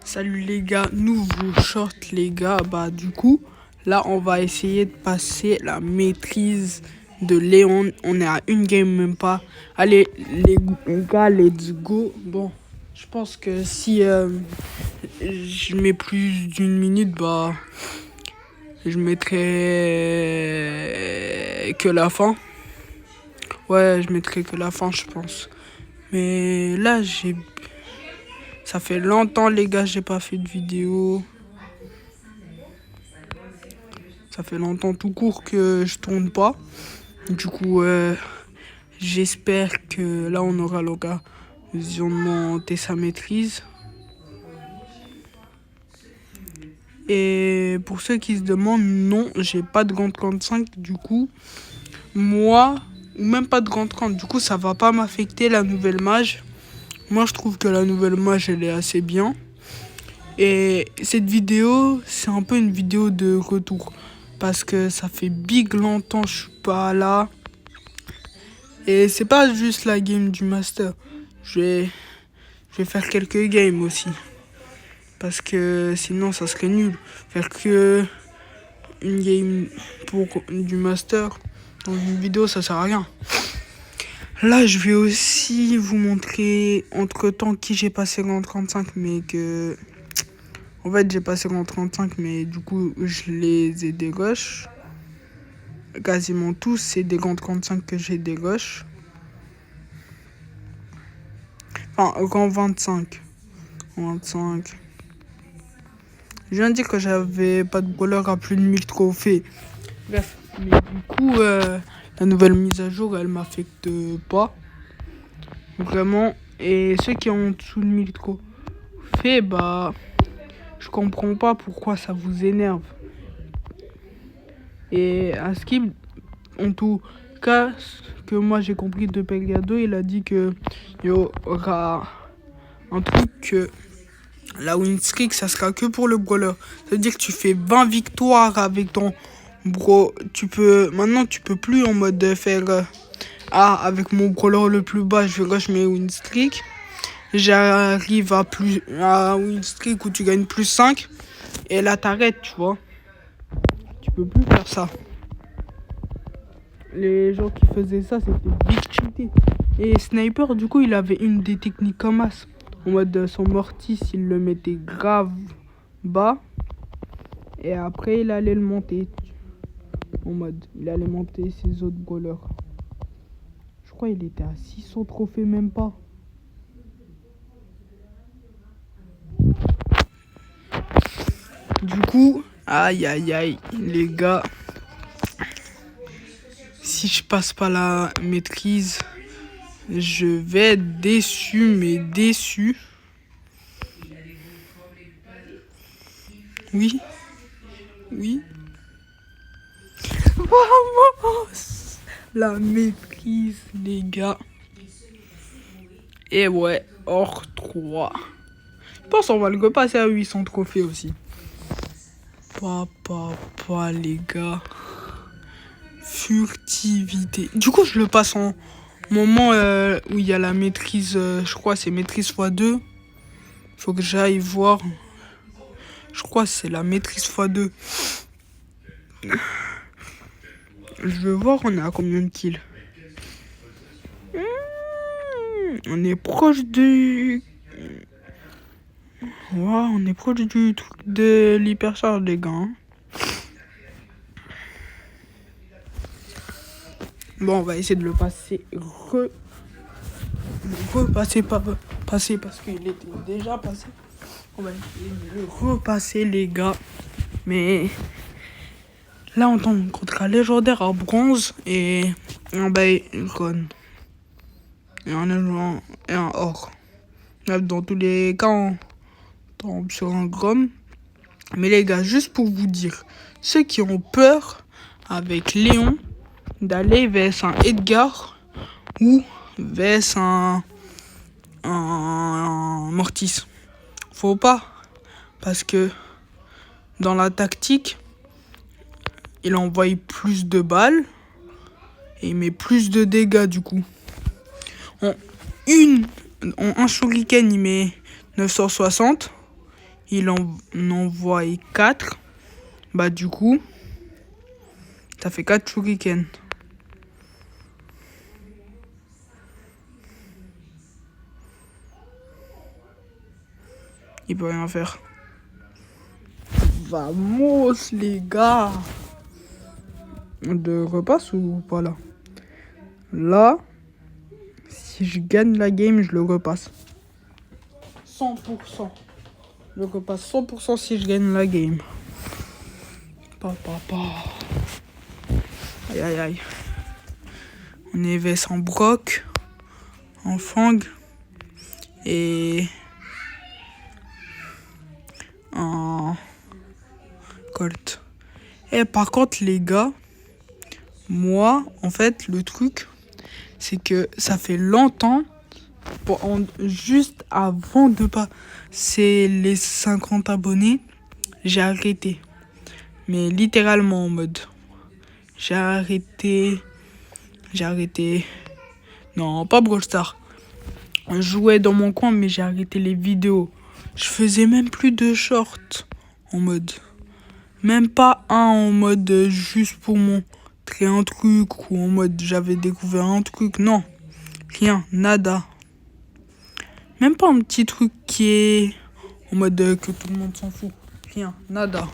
Salut les gars, nouveau short les gars. Du coup, là on va essayer de passer la maîtrise de Léon. On est à une game même pas. Allez les gars, let's go. Bon, je pense que si je mets plus d'une minute, je mettrai que la fin. Ouais, je mettrai que la fin, je pense. Mais là, ça fait longtemps les gars, j'ai pas fait de vidéo. Ça fait longtemps tout court que je tourne pas. Du coup, j'espère que là on aura l'occasion de monter sa maîtrise. Et pour ceux qui se demandent, non, j'ai pas de gant 35. Du coup, moi, ou même pas de gant 30. Du coup, ça va pas m'affecter la nouvelle mage. Moi, je trouve que la nouvelle mage, elle est assez bien. Et cette vidéo, c'est un peu une vidéo de retour. Parce que ça fait big longtemps que je suis pas là. Et c'est pas juste la game du master. Je vais faire quelques games aussi. Parce que sinon ça serait nul. Faire que une game du master dans une vidéo, ça sert à rien. Là, je vais aussi vous montrer entre temps qui j'ai passé en 35, mais que... En fait, j'ai passé en 35, mais du coup, je les ai des gauches. Quasiment tous, c'est des gants 35 que j'ai des gauches. Enfin, gants 25. 25. Je viens de dire que j'avais pas de brawler à plus de 1000 trophées. Bref, mais du coup, la nouvelle mise à jour, elle m'affecte pas. Vraiment. Et ceux qui ont en dessous de 1000 trophées, je comprends pas pourquoi ça vous énerve. Et à Skip, en tout cas, ce que moi j'ai compris de Pelgado, il a dit que il y aura un truc que la win streak, ça sera que pour le brawler. Ça veut dire que tu fais 20 victoires avec ton bro. Maintenant, tu peux plus en mode faire avec mon brawler le plus bas, je rush mes win streak. J'arrive à win streak où tu gagnes plus 5. Et là, t'arrêtes, tu vois. Tu peux plus faire ça. Les gens qui faisaient ça, c'était big cheaté. Et Sniper, du coup, il avait une des techniques comme as. En mode son mortis, il le mettait grave bas. Et après, il allait le monter. En mode, il allait monter ses autres brawlers. Je crois qu'il était à 600 trophées, même pas. Du coup, aïe aïe aïe, les gars. Si je passe pas la maîtrise, je vais être déçu, mais déçu. Oui. Oui. Vamos! La maîtrise, les gars. Et ouais, hors 3. Je pense qu'on va le repasser à 800 trophées aussi. Papa, les gars. Furtivité. Du coup, je le passe en moment où il y a la maîtrise. Je crois c'est maîtrise x2. Faut que j'aille voir. Je crois que c'est la maîtrise x2. Je veux voir, on est à combien de kills. On est proche du... Ouais, on est proche du truc de l'hypercharge, les gars. Bon, on va essayer de le passer. Passer parce qu'il était déjà passé. On va essayer de le repasser, les gars. Mais là, on tombe contre un légendaire en bronze et un bacon. Et un or. Dans tous les cas, on tombe sur un grom. Mais les gars, juste pour vous dire, ceux qui ont peur avec Léon d'aller vers un Edgar ou vers un Mortis. Faut pas. Parce que dans la tactique, il envoie plus de balles et il met plus de dégâts du coup. En un shuriken, il met 960. il en envoie 4. Bah du coup, ça fait 4 shurikens. Il peut rien faire. Vamos les gars. De repasse ou pas là? Là, si je gagne la game, je le repasse. 100%. Je le repasse 100% si je gagne la game. Aïe aïe aïe. On est vs en Brock, en Fang et en Colt. Et par contre les gars, moi en fait le truc c'est que ça fait longtemps, juste avant de passer les 50 abonnés, j'ai arrêté. Mais littéralement en mode, j'ai arrêté. Non, pas Brawl Stars. Je jouais dans mon coin, mais j'ai arrêté les vidéos. Je faisais même plus de shorts en mode. Même pas un en mode juste pour montrer un truc ou en mode j'avais découvert un truc. Non, rien, nada. Même pas un petit truc qui est en mode que tout le monde s'en fout. Rien, nada.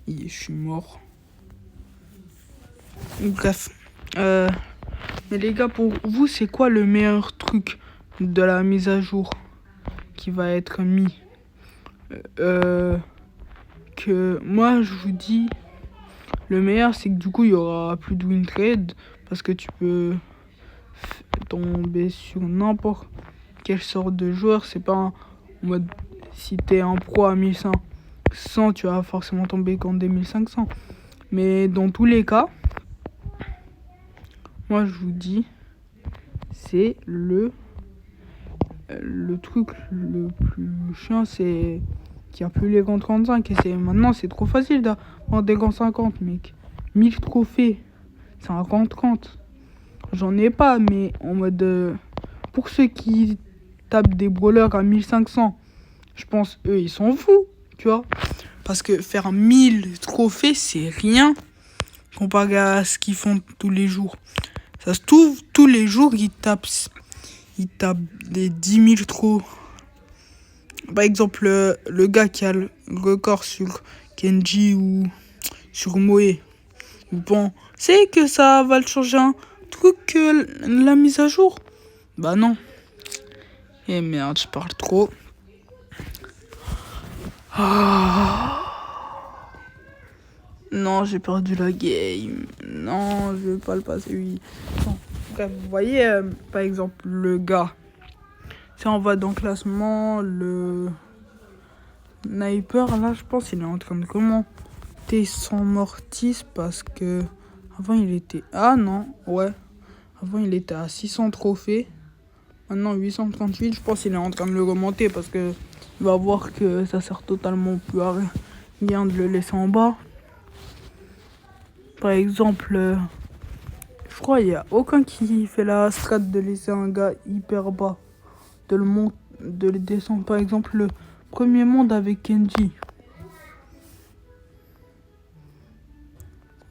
Je suis mort. Bref. Mais les gars, pour vous, c'est quoi le meilleur truc de la mise à jour qui va être mis? Que moi, je vous dis, le meilleur, c'est que du coup, il y aura plus de win trade parce que tu peux tomber sur n'importe quelle sorte de joueur. C'est pas en mode, si t'es un pro à 1500, tu vas forcément tomber contre des 1500. Mais dans tous les cas, moi, je vous dis, c'est le truc le plus chiant, c'est qu'il n'y a plus les gants 35. Et maintenant, c'est trop facile d'avoir des gants 50, mec. 1000 trophées, c'est un gant 30. J'en ai pas, mais en mode... pour ceux qui tapent des brawlers à 1500, je pense, eux, ils s'en foutent, tu vois. Parce que faire 1000 trophées, c'est rien comparé à ce qu'ils font tous les jours. Ça se trouve, tous les jours, ils tapent des 10 000 trop. Par exemple, le gars qui a le record sur Kenji ou sur Moe. Vous pensez que ça va le changer un truc, la mise à jour? Bah non. Eh merde, je parle trop. Non, j'ai perdu la game. Non, je vais pas le passer, oui. Non. Bref, vous voyez, par exemple, le gars. Si on va dans le classement, le sniper, là, je pense il est en train de commenter son mortis parce que avant il était... Ah non, ouais. Avant il était à 600 trophées. Maintenant 838, je pense qu'il est en train de le remonter parce que il va voir que ça sert totalement plus à rien de le laisser en bas. Par exemple, je crois qu'il n'y a aucun qui fait la strat de laisser un gars hyper bas. De le descendre. Par exemple, le premier monde avec Kenji.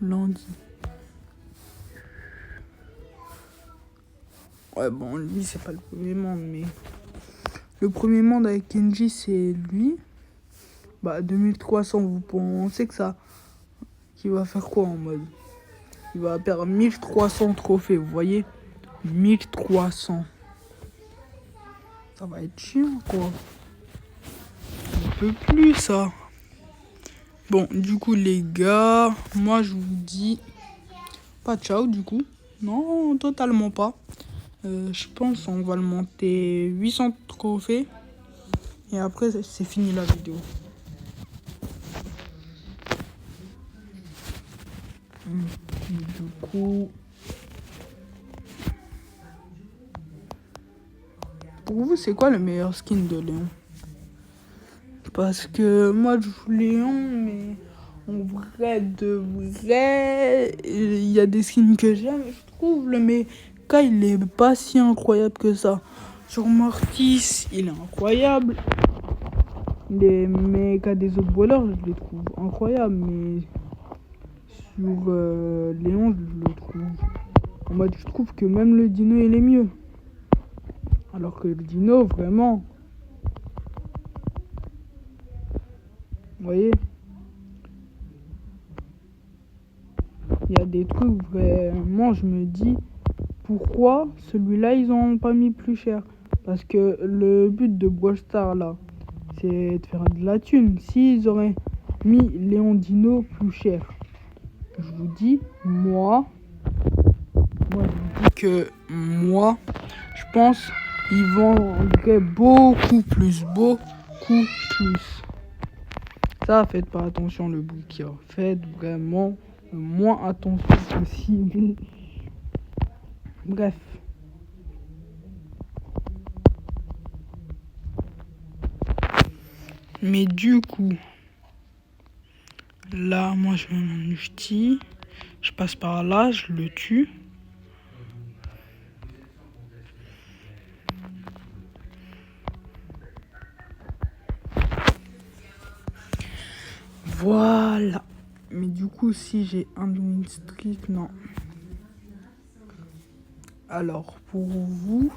Lundi. Ouais, bon, lui, c'est pas le premier monde, mais... Le premier monde avec Kenji, c'est lui. Bah, 2300, vous pensez que ça... Qu'il va faire quoi en mode? Il va perdre 1300 trophées, vous voyez? 1300. Ça va être chiant, quoi. On peut plus, ça. Bon, du coup, les gars, moi, je vous dis... Pas ciao, du coup. Non, totalement pas. Je pense on va le monter 800 trophées. Et après, c'est fini la vidéo. Du coup... Pour vous, c'est quoi le meilleur skin de Léon? Parce que moi, je joue Léon, mais en vrai, de vrai, il y a des skins que j'aime. Je trouve le mecha, il est pas si incroyable que ça. Sur Mortis, il est incroyable. Les mécas des autres brawlers, je les trouve incroyables, mais sur Léon, je le trouve. En mode, je trouve que même le dino, il est mieux. Alors que le dino, vraiment. Vous voyez? Il y a des trucs vraiment, je me dis, pourquoi celui-là, ils en ont pas mis plus cher? Parce que le but de Brawl Stars, là, c'est de faire de la thune. S'ils auraient mis Léon Dino plus cher, je vous dis, je pense, ils vendraient beaucoup plus. Ça, faites pas attention le bouquet. Faites vraiment le moins attention possible. Bref. Mais du coup, là, moi, je mets mon ulti. Je passe par là, je le tue. Voilà. Mais du coup, si j'ai un win streak, non. Alors, pour vous,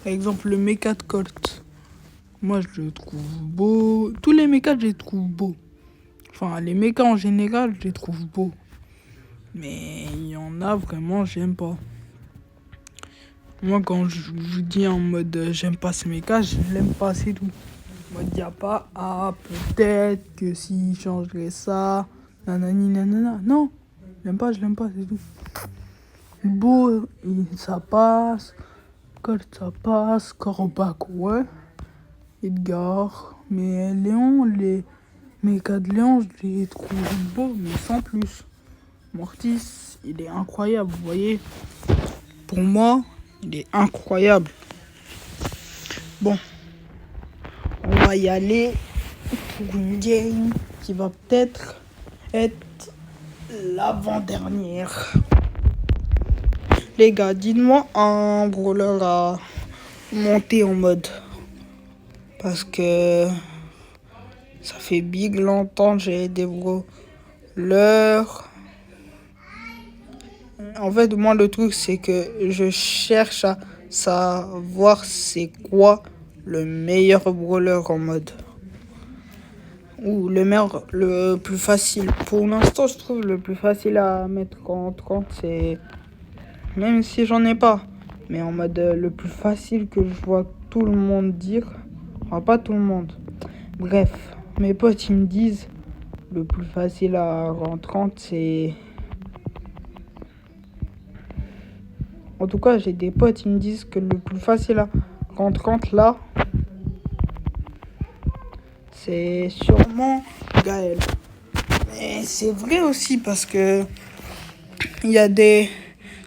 par exemple, le mecha de Colt. Moi, je le trouve beau. Tous les mechas, je les trouve beaux. Enfin, les mechas en général, je les trouve beaux. Mais il y en a vraiment, j'aime pas. Moi, quand je vous dis en mode j'aime pas ce mecha, je l'aime pas, c'est tout. Moi, il n'y a pas, peut-être que s'il changerait ça, nanani nanana. Non, je l'aime pas, c'est tout. Beau, ça passe. Colt, ça passe. Corbac, ouais. Edgar. Mais Léon, les mechas de Léon, je les trouve beaux, mais sans plus. Mortis, il est incroyable, vous voyez. Pour moi, il est incroyable. Bon, on va y aller pour une game qui va peut-être être l'avant-dernière. Les gars, dites-moi un brawler à monter en mode. Parce que ça fait big longtemps que j'ai des brawlers. En fait, moi, le truc, c'est que je cherche à savoir c'est quoi le meilleur brawler en mode. Ou le meilleur, le plus facile. Pour l'instant, je trouve le plus facile à mettre en 30, c'est... Même si j'en ai pas. Mais en mode le plus facile que je vois tout le monde dire. Enfin, pas tout le monde. Bref, mes potes, ils me disent le plus facile à rendre 30, c'est... En tout cas, j'ai des potes, ils me disent que le plus facile à rendre 30 là, c'est sûrement Gaël. Mais c'est vrai aussi parce que il y a des...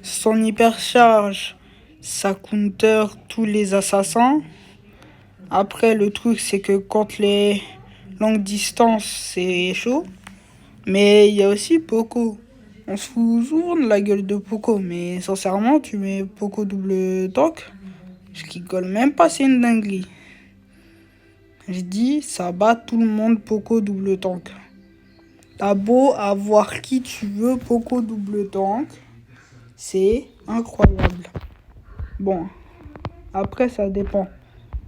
Son hypercharge, ça counter tous les assassins. Après, le truc, c'est que quand les longues distances, c'est chaud. Mais il y a aussi Poco. On se fout souvent de la gueule de Poco, mais sincèrement, tu mets Poco double tank, je rigole même pas, c'est une dinguerie. Je dis, ça bat tout le monde Poco double tank. T'as beau avoir qui tu veux Poco double tank, c'est incroyable. Bon, après ça dépend.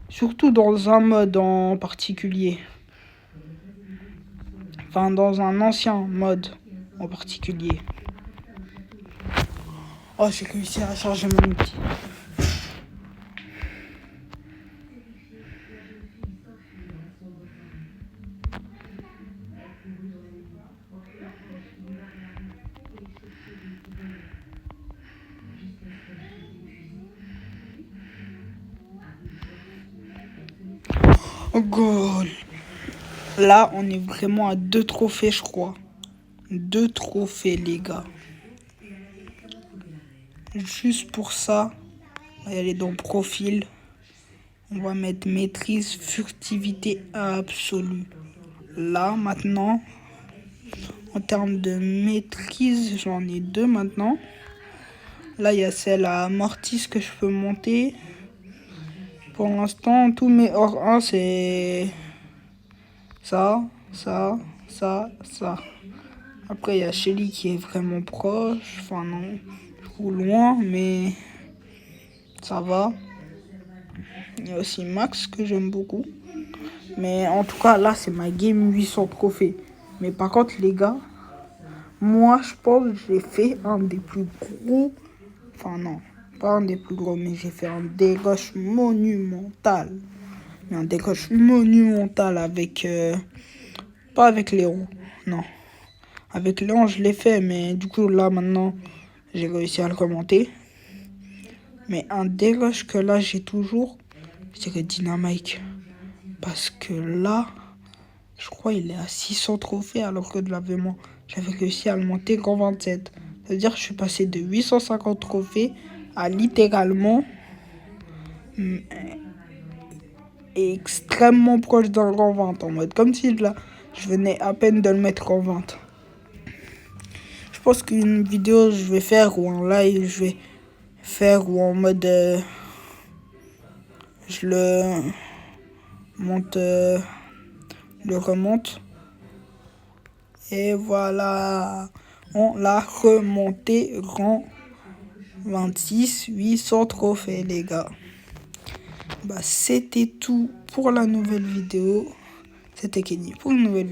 Surtout dans un mode en particulier. Enfin, dans un ancien mode en particulier. Oh, j'ai réussi à charger mon outil. Oh, goal. Là, on est vraiment à 2 trophées, je crois. 2 trophées, les gars. Juste pour ça, on va y aller dans profil. On va mettre maîtrise, furtivité absolue. Là, maintenant, en termes de maîtrise, j'en ai 2 maintenant. Là, il y a celle à Mortis que je peux monter. Pour l'instant, tous mes hors 1, c'est ça, ça, ça, ça. Après, il y a Shelly qui est vraiment proche. Enfin, non, ou loin, mais ça va. Il y a aussi Max que j'aime beaucoup. Mais en tout cas, là, c'est ma game 800 trophées. Mais par contre, les gars, moi, je pense que j'ai fait un des plus gros. Enfin, non, pas un des plus gros, mais j'ai fait un décoche monumental. Mais un décoche monumental avec. Pas avec Léon, non. Avec Léon, je l'ai fait, mais du coup, là, maintenant, j'ai réussi à le commenter. Mais un décoche que là, j'ai toujours, je dirais Dynamite. Parce que là, je crois il est à 600 trophées, alors que de l'avènement, j'avais réussi à le monter qu'en 27. C'est-à-dire que je suis passé de 850 trophées à littéralement extrêmement proche d'un rang 20. En mode comme si là, je venais à peine de le mettre en 20. Je pense qu'une vidéo, je vais faire, ou en live, je vais faire, ou en mode... je le monte... le remonte. Et voilà, on l'a remonté rang 26, 800 trophées les gars. Bah c'était tout pour la nouvelle vidéo. C'était Kenny pour une nouvelle vidéo.